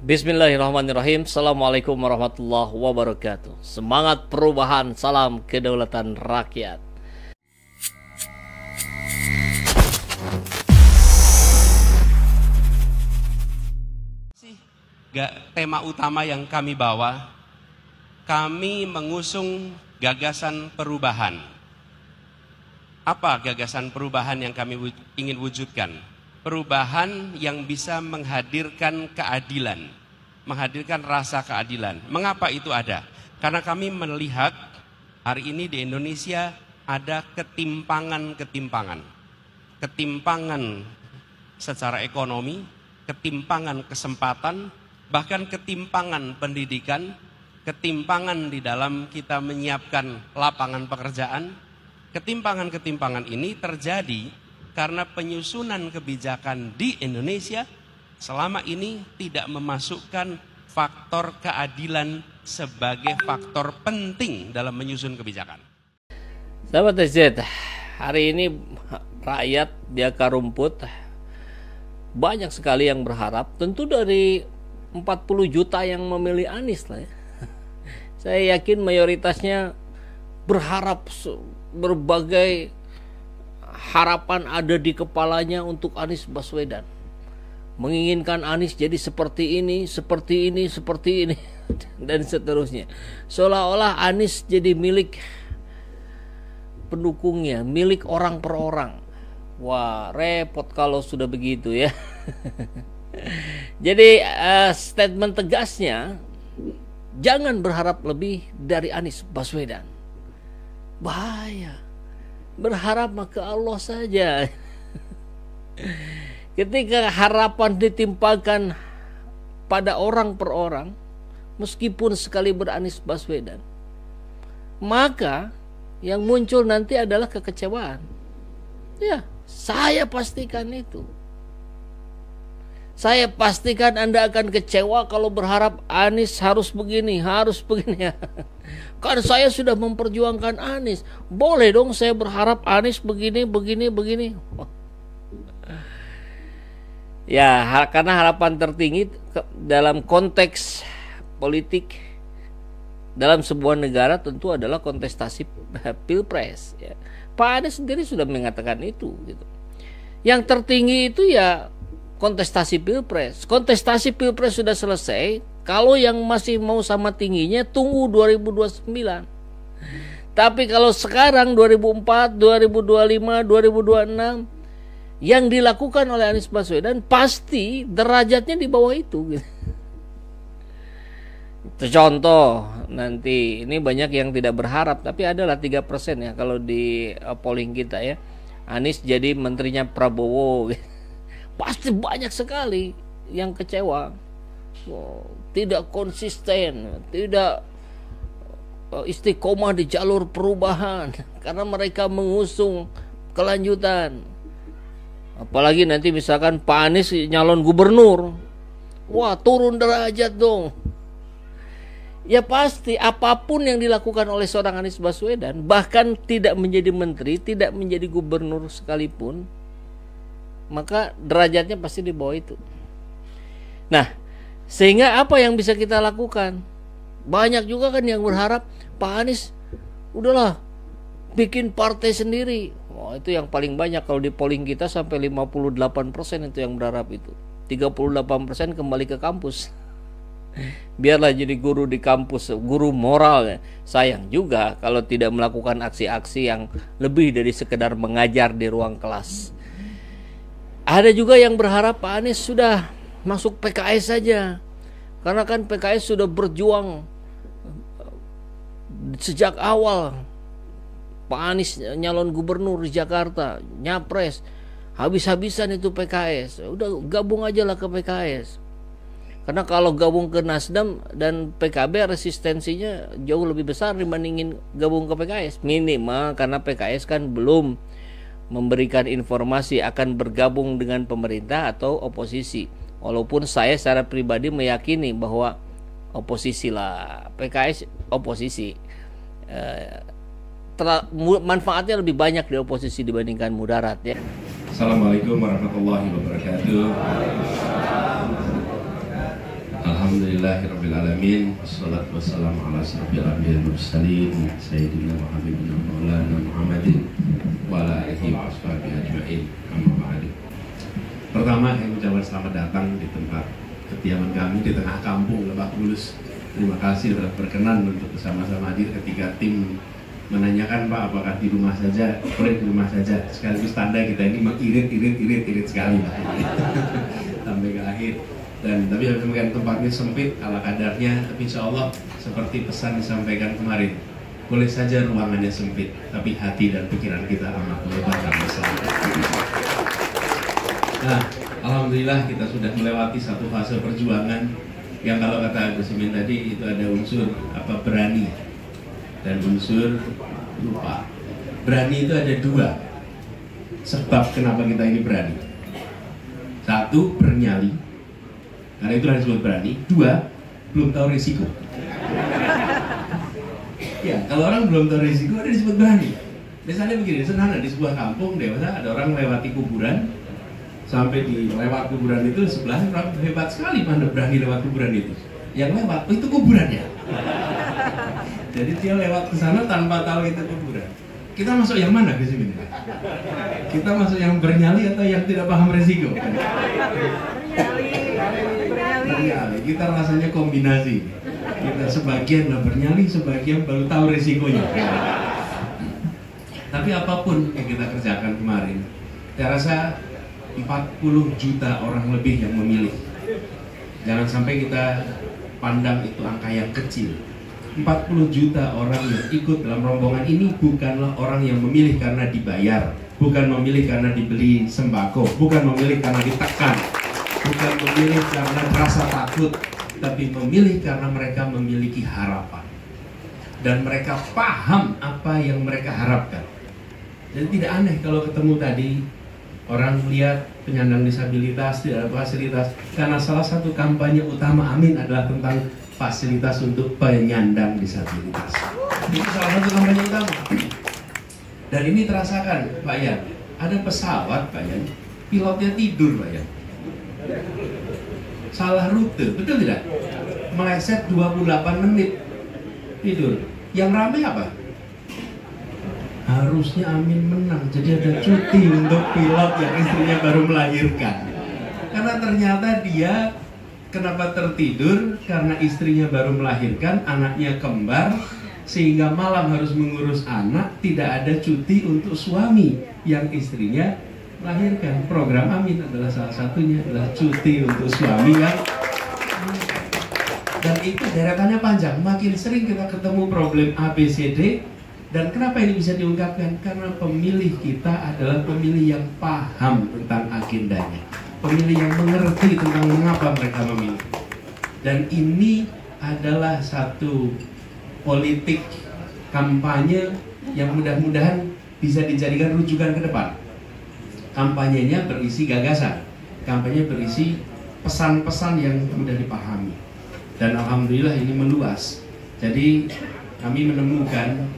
Bismillahirrahmanirrahim. Assalamualaikum warahmatullahi wabarakatuh. Semangat perubahan, salam kedaulatan rakyat. Tema utama yang kami bawa, kami mengusung gagasan perubahan. Apa gagasan perubahan yang kami ingin wujudkan? Perubahan yang bisa menghadirkan keadilan, menghadirkan rasa keadilan. Mengapa itu ada? Karena kami melihat hari ini di Indonesia ada ketimpangan secara ekonomi, ketimpangan kesempatan, bahkan ketimpangan pendidikan, ketimpangan di dalam kita menyiapkan lapangan pekerjaan. Ketimpangan-ketimpangan ini terjadi karena penyusunan kebijakan di Indonesia selama ini tidak memasukkan faktor keadilan sebagai faktor penting dalam menyusun kebijakan. Sahabat TZ, hari ini rakyat di akar rumput banyak sekali yang berharap, tentu dari 40 juta yang memilih Anies lah ya. Saya yakin mayoritasnya berharap berbagai harapan ada di kepalanya untuk Anies Baswedan. Menginginkan Anies jadi seperti ini, seperti ini, seperti ini dan seterusnya. Seolah-olah Anies jadi milik pendukungnya, milik orang per orang. Wah, repot kalau sudah begitu ya. Jadi statement tegasnya, jangan berharap lebih dari Anies Baswedan. Bahaya. Berharap maka Allah saja. Ketika harapan ditimpakan pada orang per orang, meskipun sekali Anies Baswedan, maka yang muncul nanti adalah kekecewaan. Ya, saya pastikan itu. Saya pastikan Anda akan kecewa kalau berharap Anies harus begini, harus begini. Kan saya sudah memperjuangkan Anies. Boleh dong saya berharap Anies begini, begini, begini. Ya, karena harapan tertinggi dalam konteks politik dalam sebuah negara tentu adalah kontestasi pilpres. Ya. Pak Anies sendiri sudah mengatakan itu. Gitu. Yang tertinggi itu ya kontestasi pilpres. Kontestasi pilpres sudah selesai. Kalau yang masih mau sama tingginya tunggu 2029. Tapi kalau sekarang 2004, 2025, 2026 yang dilakukan oleh Anies Baswedan pasti derajatnya di bawah itu. Itu contoh nanti ini banyak yang tidak berharap tapi adalah 3% ya kalau di polling kita ya. Anies jadi menterinya Prabowo. Pasti banyak sekali yang kecewa. Tidak konsisten, tidak istiqomah di jalur perubahan karena mereka mengusung kelanjutan. Apalagi nanti misalkan Pak Anies nyalon gubernur, wah turun derajat dong. Ya pasti apapun yang dilakukan oleh seorang Anies Baswedan, bahkan tidak menjadi menteri, tidak menjadi gubernur sekalipun, maka derajatnya pasti di bawah itu. Nah, sehingga apa yang bisa kita lakukan? Banyak juga kan yang berharap Pak Anies udahlah bikin partai sendiri. Wah, itu yang paling banyak kalau di polling kita sampai 58% itu yang berharap itu. 38% kembali ke kampus. Biarlah jadi guru di kampus, guru moral ya. Sayang juga kalau tidak melakukan aksi-aksi yang lebih dari sekedar mengajar di ruang kelas. Ada juga yang berharap Pak Anies sudah masuk PKS saja. Karena kan PKS sudah berjuang sejak awal. Pak Anies nyalon gubernur di Jakarta, nyapres, habis-habisan itu PKS. Udah gabung aja lah ke PKS. Karena kalau gabung ke Nasdem dan PKB resistensinya jauh lebih besar dibandingin gabung ke PKS. Minimal karena PKS kan belum memberikan informasi akan bergabung dengan pemerintah atau oposisi. Walaupun saya secara pribadi meyakini bahwa oposisi lah, PKS oposisi, manfaatnya lebih banyak di oposisi dibandingkan mudarat ya. Assalamualaikum warahmatullahi wabarakatuh. Alhamdulillahirrabbilalamin. Wassalatu wassalamu ala asrofil anbiya'i wal mursalin Sayyidina wa habibina maulana Muhammadin wa ala alihi wa ashabihi ajma'in. Amma ba'du. Pertama, saya mengucapkan selamat datang di tempat kediaman kami di tengah kampung Lebak Bulus. Terima kasih telah berkenan untuk bersama-sama hadir ketika tim menanyakan, Pak, apakah di rumah saja? Boleh di rumah saja. Sekaligus tanda kita ini mengirit sekali, Pak. Sampai ke akhir. Dan tapi demikian tempatnya sempit ala kadarnya, tapi insya Allah seperti pesan disampaikan kemarin, boleh saja ruangannya sempit, tapi hati dan pikiran kita amat lebar dan besar. Nah, alhamdulillah kita sudah melewati satu fase perjuangan yang kalau kata Gus Imin tadi itu ada unsur berani dan unsur lupa. Berani itu ada dua sebab kenapa kita ini berani. Satu, bernyali. Karena itulah disebut berani. Dua, belum tahu risiko. Ya, kalau orang belum tahu risiko ada disebut berani. Misalnya begini, sederhana, di sebuah kampung dewasa ada orang melewati kuburan, sampai di lewat kuburan itu sebelah orang hebat sekali pada berani lewat kuburan itu. Yang lewat, oh, itu kuburannya. Jadi dia lewat ke sana tanpa tahu itu kuburan. Kita masuk yang mana di sini? Kita masuk yang bernyali atau yang tidak paham risiko? Bernyali. Kita rasanya kombinasi. Kita sebagian lah bernyali, sebagian baru tahu risikonya. Tapi apapun yang kita kerjakan kemarin, saya rasa 40 juta orang lebih yang memilih. Jangan sampai kita pandang itu angka yang kecil. 40 juta orang yang ikut dalam rombongan ini bukanlah orang yang memilih karena dibayar, bukan memilih karena dibeli sembako, bukan memilih karena ditekan, bukan memilih karena merasa takut, tapi memilih karena mereka memiliki harapan dan mereka paham apa yang mereka harapkan. Jadi tidak aneh kalau ketemu tadi orang lihat penyandang disabilitas tidak ada fasilitas, karena salah satu kampanye utama Amin adalah tentang fasilitas untuk penyandang disabilitas. Itu salah satu kampanye utama. Dan ini terasakan, Pak Yan. Ada pesawat, Pak Yan, pilotnya tidur, Pak Yan. Salah rute, betul tidak? Meleset 28 menit tidur. Yang ramai apa? Harusnya Amin menang, jadi ada cuti untuk pilot yang istrinya baru melahirkan. Karena ternyata dia kenapa tertidur? Karena istrinya baru melahirkan, anaknya kembar, sehingga malam harus mengurus anak, tidak ada cuti untuk suami yang istrinya melahirkan. Program Amin adalah salah satunya, adalah cuti untuk suami yang. Dan itu deretannya panjang, makin sering kita ketemu problem ABCD. Dan kenapa ini bisa diungkapkan? Karena pemilih kita adalah pemilih yang paham tentang agendanya, pemilih yang mengerti tentang mengapa mereka memilih. Dan ini adalah satu politik kampanye yang mudah-mudahan bisa dijadikan rujukan ke depan. Kampanyenya berisi gagasan, kampanye berisi pesan-pesan yang mudah dipahami. Dan alhamdulillah ini meluas. Jadi kami menemukan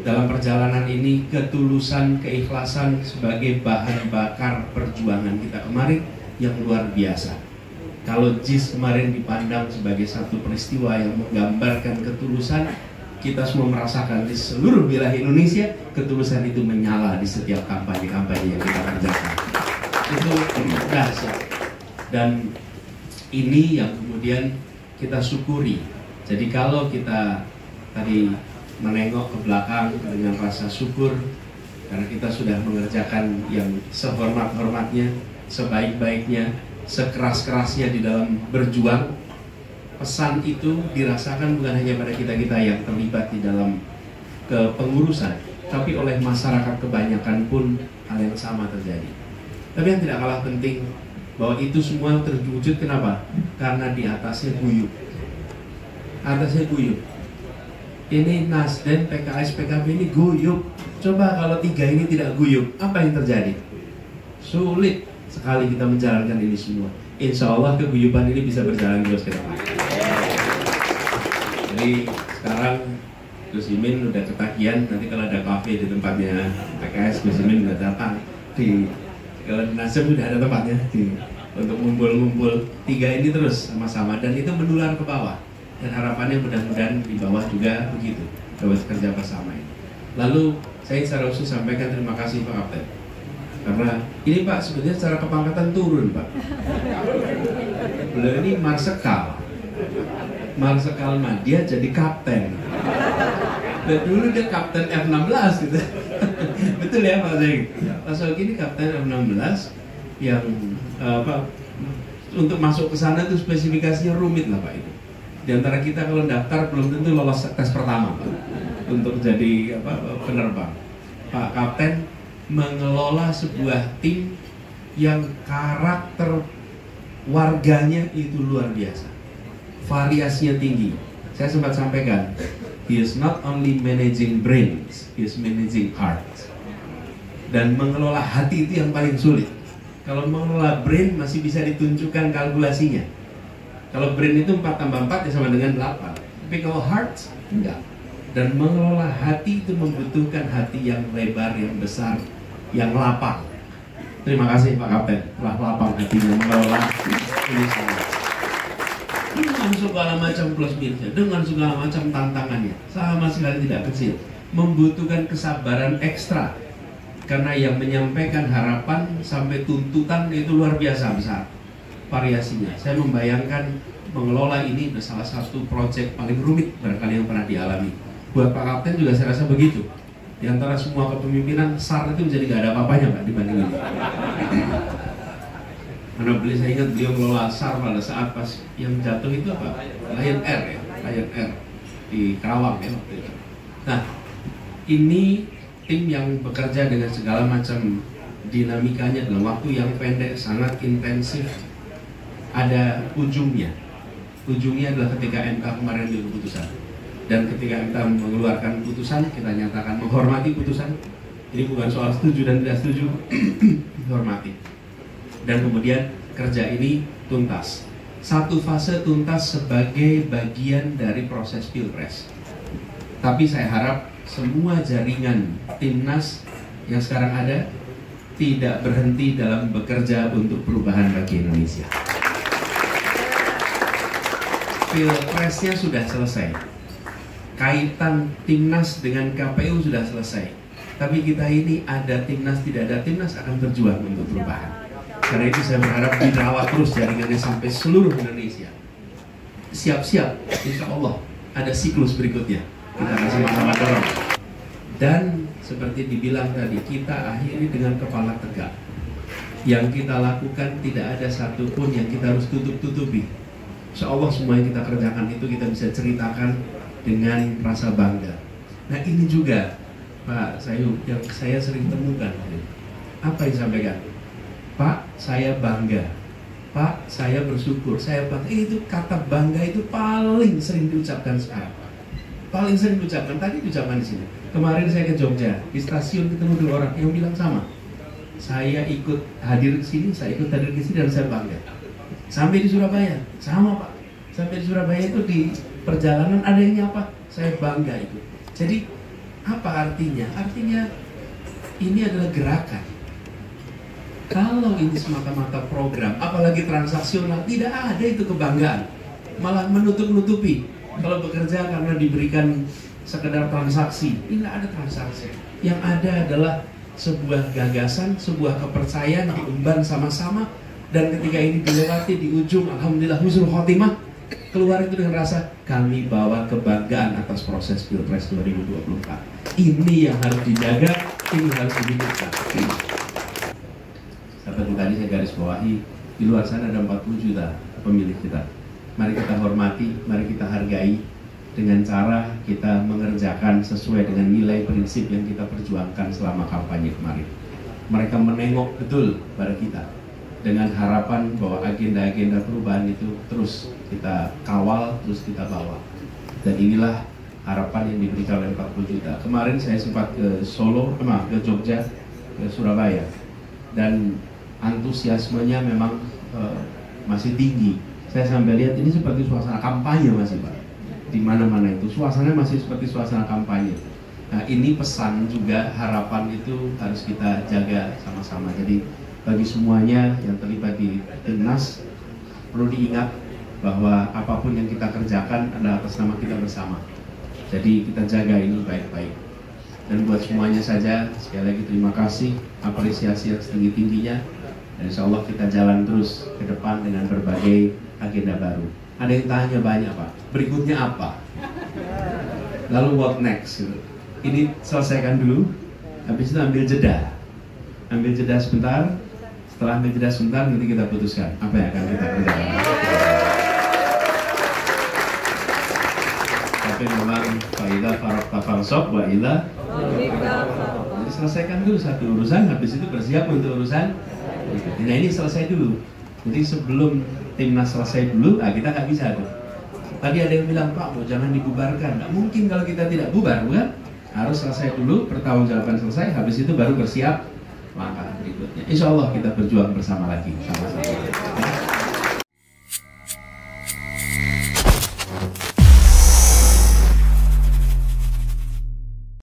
dalam perjalanan ini ketulusan, keikhlasan sebagai bahan bakar perjuangan kita kemarin yang luar biasa. Kalau JIS kemarin dipandang sebagai satu peristiwa yang menggambarkan ketulusan, kita semua merasakan di seluruh wilayah Indonesia ketulusan itu menyala di setiap kampanye-kampanye yang kita kerjakan. Itu dahsyat. Dan ini yang kemudian kita syukuri. Jadi kalau kita tadi menengok ke belakang dengan rasa syukur karena kita sudah mengerjakan yang sehormat-hormatnya, sebaik-baiknya, sekeras-kerasnya di dalam berjuang. Pesan itu dirasakan bukan hanya pada kita-kita yang terlibat di dalam kepengurusan, tapi oleh masyarakat kebanyakan pun hal yang sama terjadi. Tapi yang tidak kalah penting, bahwa itu semua terwujud kenapa? Karena di atasnya guyup. Atasnya guyup. Ini Nasdem, PKS, PKB ini guyup. Coba kalau tiga ini tidak guyup, apa yang terjadi? Sulit sekali kita menjalankan ini semua. Insya Allah keguyupan ini bisa berjalan terus ke depan. Jadi sekarang Gus Imin udah ketagihan, nanti kalau ada kafe di tempatnya PKS, Gus Imin udah datang. Kalau Nasdem sudah ada tempatnya di untuk ngumpul-ngumpul 3 ini terus sama-sama, dan itu menular ke bawah. Dan harapannya mudah-mudahan di bawah juga begitu, dapat kerja bersama ini. Lalu saya secara khusus sampaikan terima kasih Pak Kapten, karena ini Pak sebenarnya secara kepangkatan turun Pak. Beliau ini Marsekal Madya jadi kapten. Dan dulu dia kapten F16 gitu. Betul ya Pak Zain? Pak Sogi ini kapten F16 yang untuk masuk ke sana itu spesifikasinya rumit lah Pak itu. Di antara kita kalau daftar belum tentu lolos tes pertama Pak untuk jadi penerbang. Pak Kapten mengelola sebuah tim yang karakter warganya itu luar biasa, variasinya tinggi. Saya sempat sampaikan, he is not only managing brains, he is managing hearts. Dan mengelola hati itu yang paling sulit. Kalau mengelola brain masih bisa ditunjukkan kalkulasinya. Kalau brain itu 4 tambah 4 ya sama dengan 8. Tapi kalau heart, enggak. Dan mengelola hati itu membutuhkan hati yang lebar, yang besar, yang lapang. Terima kasih Pak Kapten, telah lapang hatinya mengelola ini semua. Dengan segala macam plus minusnya, dengan segala macam tantangannya, sama sekali tidak kecil. Membutuhkan kesabaran ekstra. Karena yang menyampaikan harapan sampai tuntutan itu luar biasa besar variasinya. Saya membayangkan mengelola ini salah satu proyek paling rumit barangkali yang pernah dialami. Buat Pak Kapten juga saya rasa begitu. Di antara semua kepemimpinan, SAR itu menjadi gak ada apa-apanya Pak dibanding ini. Karena saya ingat beliau mengelola SAR pada saat pas yang jatuh itu apa? Lion Air ya, Lion Air di Karawang ya waktu itu. Nah, ini tim yang bekerja dengan segala macam dinamikanya dalam waktu yang pendek, sangat intensif. Ada ujungnya. Ujungnya adalah ketika MK kemarin ambil keputusan. Dan ketika MK mengeluarkan putusan, kita nyatakan menghormati putusan. Ini bukan soal setuju dan tidak setuju, menghormati. Dan kemudian kerja ini tuntas. Satu fase tuntas sebagai bagian dari proses Pilpres. Tapi saya harap semua jaringan timnas yang sekarang ada tidak berhenti dalam bekerja untuk perubahan bagi Indonesia. Pilpresnya sudah selesai, kaitan timnas dengan KPU sudah selesai. Tapi kita ini ada timnas, tidak ada timnas akan berjuang untuk perubahan. Karena itu saya berharap dirawat terus jaringannya sampai seluruh Indonesia. Siap-siap, insya Allah ada siklus berikutnya. Kita akan sama-sama dorong. Dan seperti dibilang tadi, kita akhiri dengan kepala tegak. Yang kita lakukan tidak ada satupun yang kita harus tutup-tutupi. Insya Allah semua yang kita kerjakan itu kita bisa ceritakan dengan rasa bangga. Nah ini juga Pak Sayub yang saya sering temukan. Apa yang disampaikan? Pak, saya bangga. Pak, saya bersyukur. Saya bangga. Itu kata bangga itu paling sering diucapkan sekarang. Paling sering diucapkan. Tadi diucapkan di sini. Kemarin saya ke Jogja, di stasiun ketemu 2 orang yang bilang sama. Saya ikut hadir ke sini, saya ikut hadir ke sini dan saya bangga. Sampai di Surabaya, sama Pak. Sampai di Surabaya itu di perjalanan ada yang nyapa, saya bangga itu. Jadi apa artinya? Artinya ini adalah gerakan. Kalau ini semata-mata program, apalagi transaksional, tidak ada itu kebanggaan. Malah menutup-nutupi. Kalau bekerja karena diberikan sekedar transaksi, ini tidak ada transaksi. Yang ada adalah sebuah gagasan, sebuah kepercayaan diemban sama-sama. Dan ketika ini dilewati di ujung, alhamdulillah husnul khotimah, keluar itu dengan rasa kami bawa kebanggaan atas proses Pilpres 2024. Ini yang harus dijaga, ini harus dihidupkan. Seperti tadi saya garis bawahi, di luar sana ada 40 juta pemilih kita. Mari kita hormati, mari kita hargai dengan cara kita mengerjakan sesuai dengan nilai prinsip yang kita perjuangkan selama kampanye kemarin. Mereka menengok betul pada kita dengan harapan bahwa agenda-agenda perubahan itu terus kita kawal, terus kita bawa. Dan inilah harapan yang diberikan oleh 40 juta. Kemarin saya sempat ke ke Jogja, ke Surabaya. Dan antusiasmenya memang masih tinggi. Saya sampai lihat ini seperti suasana kampanye masih Pak. Di mana-mana itu suasananya masih seperti suasana kampanye. Nah ini pesan juga, harapan itu harus kita jaga sama-sama. Jadi bagi semuanya yang terlibat di timnas, perlu diingat bahwa apapun yang kita kerjakan adalah atas nama kita bersama. Jadi kita jaga ini baik-baik. Dan buat semuanya saja, sekali lagi terima kasih, apresiasi yang setinggi-tingginya. Dan insya Allah kita jalan terus ke depan dengan berbagai agenda baru. Ada yang tanya banyak, Pak, berikutnya apa? Lalu what next? Ini selesaikan dulu, habis itu ambil jeda. Ambil jeda sebentar, setelah ambil jeda sebentar nanti kita putuskan apa yang akan kita kerjakan. Tapi memang fa'idah faraqta fansab wa ila. Jadi selesaikan dulu satu urusan, habis itu bersiap untuk urusan. Nah ini selesai dulu. Jadi sebelum timnas selesai dulu, kita nggak bisa tuh. Tadi ada yang bilang, Pak, mau jangan dibubarkan. Nggak mungkin kalau kita tidak bubar, bukan? Harus selesai dulu, pertanggungjawaban selesai, habis itu baru bersiap langkah berikutnya. Insya Allah kita berjuang bersama lagi, sama-sama.